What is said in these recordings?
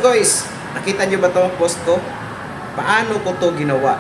guys, nakita nyo ba to post ko? Paano ko to ginawa?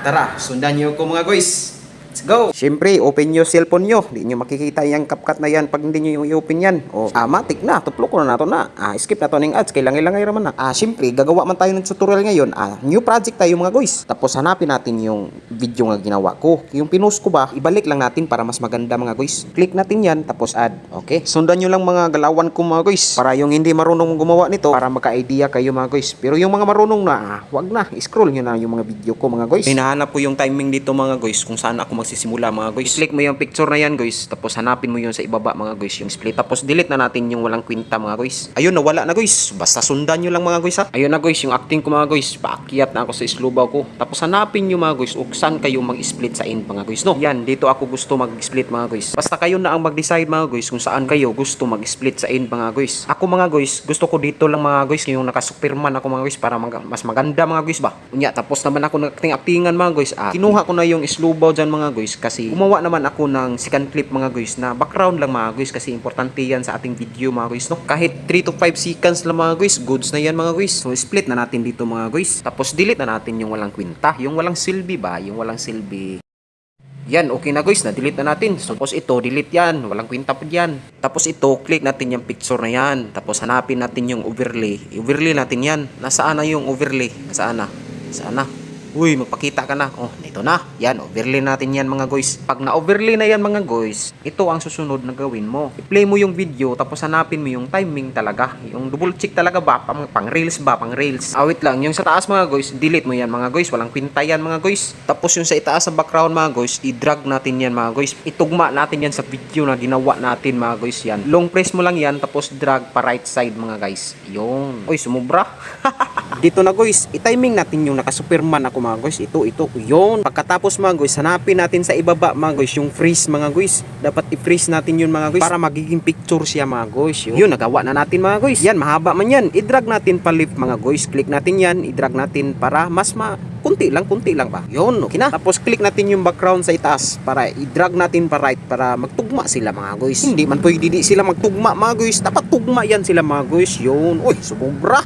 Tara, sundan nyo ko mga guys. Let's go! Siyempre, open nyo cellphone nyo. Hindi nyo makikita yung CapCut na yan pag hindi nyo yung i-open yan. O, matik na. Tuplok ko na nato na. Skip na to ng ads. Kailangan raman na. Siyempre, gagawa man tayo ng tutorial ngayon. New project tayo mga guys. Tapos hanapin natin yung video nga ginawa ko. Yung pinost ko ba, ibalik lang natin para mas maganda mga guys. Click natin yan, tapos add. Okay? Sundan nyo lang mga galawan ko mga guys. Para yung hindi marunong gumawa nito, para magka-idea kayo mga guys. Pero yung mga marunong na, wag na. Scroll nyo na yung mga video ko mga guys. Hinahanap ko yung timing dito mga guys kung saan ako magsisimula mga guys. Click mo yung picture na yan guys, tapos hanapin mo yung sa ibaba mga guys, yung split. Tapos delete na natin yung walang kwenta mga guys. Ayun, nawala na guys. Basta sundan nyo lang mga guys ha. Ayun na guys, yung acting ko mga guys. Paakyat na ako sa islubaw ko. Tapos hanapin nyo mga guys, saan kayo mag-split sa end mga guys. No, yan, dito ako gusto mag-split mga guys. Basta kayo na ang mag-decide mga guys kung saan kayo gusto mag-split sa end mga guys. Ako mga guys, gusto ko dito lang mga guys, yung naka-superman ako mga guys para mas maganda mga guys ba. Unya, tapos naman ako nag-actingan mga guys. Kinuha ko na yung islubaw dyan mga guys kasi gumawa naman ako ng second clip mga guys na background lang mga guys kasi importante yan sa ating video mga guys no. Kahit 3 to 5 seconds lang mga guys, goods na yan mga guys. So split na natin dito mga guys. Tapos delete na natin yung walang kwenta, yung walang silbi ba, yung walang silbi. Yan, okay na guys, na-delete na natin. So, tapos ito, delete yan. Walang kwenta pa yan. Tapos ito, click natin yung picture na yan. Tapos hanapin natin yung overlay. I-overlay natin yan. Nasaan na yung overlay? Nasaan na? Nasaan na? Uy, magpakita ka na. Oh, ito na. Yan, overlay natin yan mga guys. Pag na-overlay na yan mga guys, ito ang susunod na gawin mo. I-play mo yung video, tapos hanapin mo yung timing talaga. Yung double check talaga ba? Pang reels ba? Pang reels. Wait lang. Yung sa taas mga guys, delete mo yan mga guys. Walang kwenta yan mga guys. Tapos yung sa itaas sa background mga guys, i-drag natin yan mga guys. Itugma natin yan sa video na ginawa natin mga guys yan. Long press mo lang yan, tapos drag pa right side mga guys. Yung. Uy, sumubra. Dito na guys, i-timing natin yung naka-superman ako mga guys. Ito, yun. Pagkatapos mga guys, hanapin natin sa ibaba mga guys, yung freeze mga guys. Dapat i-freeze natin yun mga guys para magiging picture siya mga guys. Yun, nagawa na natin mga guys. Yan, mahaba man yan. I-drag natin pa left mga guys. Click natin yan, i-drag natin para mas kunti lang ba. Yun, okay na. Tapos click natin yung background sa itaas para i-drag natin pa right para magtugma sila mga guys. Hindi man pwede di sila magtugma mga guys. Dapat tugma yan sila mga guys. Yun. Uy, sumubra.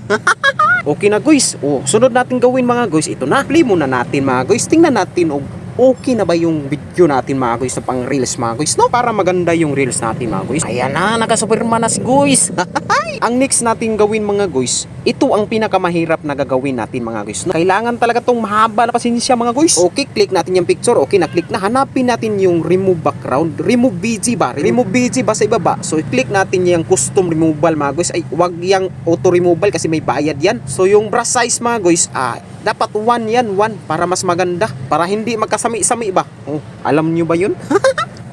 Okay na guys. Sunod natin gawin mga guys. Ito na. Play muna natin mga guys. Tingnan natin okay na ba yung video natin mga guys na pang reels mga guys no? Para maganda yung reels natin mga guys. Ayan na, naka-superman na si guys. Ang next natin gawin mga guys, ito ang pinakamahirap na gagawin natin mga guys no? Kailangan talaga tong mahaba na pasensya mga guys. Okay, click natin yung picture. Okay na, click na. Hanapin natin yung remove background. Remove BG ba? Remove BG ba sa ibaba? So click natin yung custom removal mga guys. Ay, wag yung auto removal kasi may bayad yan. So yung brush size mga guys, dapat 1 yan, 1 para mas maganda. Para hindi magkasami-sami ba? Alam nyo ba yun?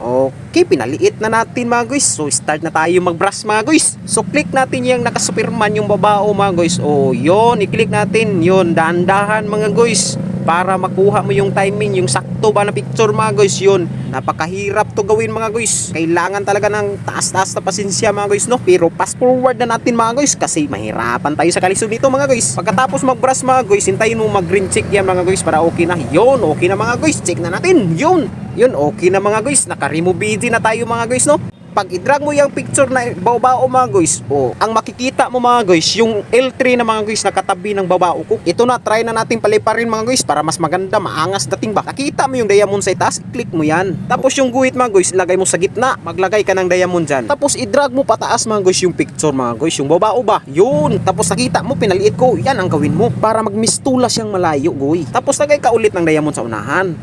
Okay, pinaliit na natin mga guys. So start na tayo mag-brush mga guys. So click natin yung naka-superman, yung babao mga guys. Yun, i-click natin. Yun, dahan-dahan mga guys. Para makuha mo yung timing, yung sakto ba na picture mga guys. Yun, napakahirap to gawin mga guys. Kailangan talaga ng taas-taas na pasensya mga guys no. Pero fast forward na natin mga guys kasi mahirapan tayo sa kalisod dito mga guys. Pagkatapos mag-brush mga guys, hintayin mo mag-green check yan mga guys para okay na. Yun, okay na mga guys. Check na natin. Yun, okay na mga guys. Naka-remove BG na tayo mga guys no. Pag i-drag mo yung picture na babao mga guys, ang makikita mo mga guys, yung L3 na mga guys nakatabi ng babao ko. Ito na, try na natin paliparin mga guys para mas maganda, maangas dating ba. Nakita mo yung diamond sa itaas, click mo yan. Tapos yung guhit mga guys, lagay mo sa gitna, maglagay ka ng diamond dyan. Tapos i-drag mo pataas mga guys yung picture mga guys, yung babao ba. Yun, tapos nakita mo, pinaliit ko, yan ang gawin mo para magmistula siyang malayo guys. Tapos lagay ka ulit ng diamond sa unahan.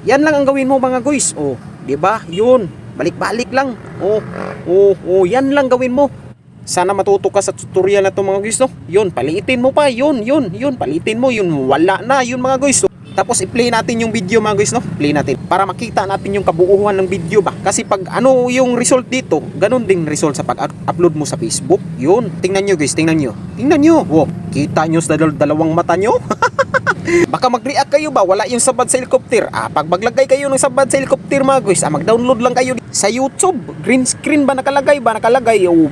Yan lang ang gawin mo mga guys. Diba? Yun. Balik-balik lang. Yan lang gawin mo. Sana matuto ka sa tutorial na to mga guys no. Yun, paliitin mo pa. Yun, paliitin mo. Yun, wala na. Yun mga guys. Tapos i-play natin yung video mga guys no. Play natin para makita natin yung kabuuan ng video ba. Kasi pag yung result dito, ganun ding result sa pag-upload mo sa Facebook. Yun, tingnan nyo guys, tingnan nyo. Kita nyo sa dalawang mata nyo. Baka mag-react kayo ba? Wala yung sabad sa helicopter. Pag maglagay kayo ng sabad sa helicopter mga guys, mag-download lang kayo sa YouTube. Green screen ba nakalagay?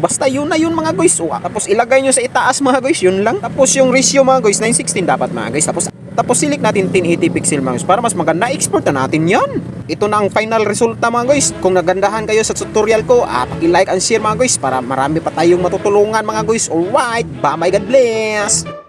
Basta yun na yun mga guys. Tapos ilagay nyo sa itaas mga guys, yun lang. Tapos yung ratio mga guys, 9:16 dapat mga guys. Tapos Tapos select natin 1080 pixel mga guys para mas maganda, export na natin yan. Ito na ang final resulta mga guys. Kung nagandahan kayo sa tutorial ko, paki-like and share mga guys para marami pa tayong matutulungan mga guys. Alright, bye, my God bless.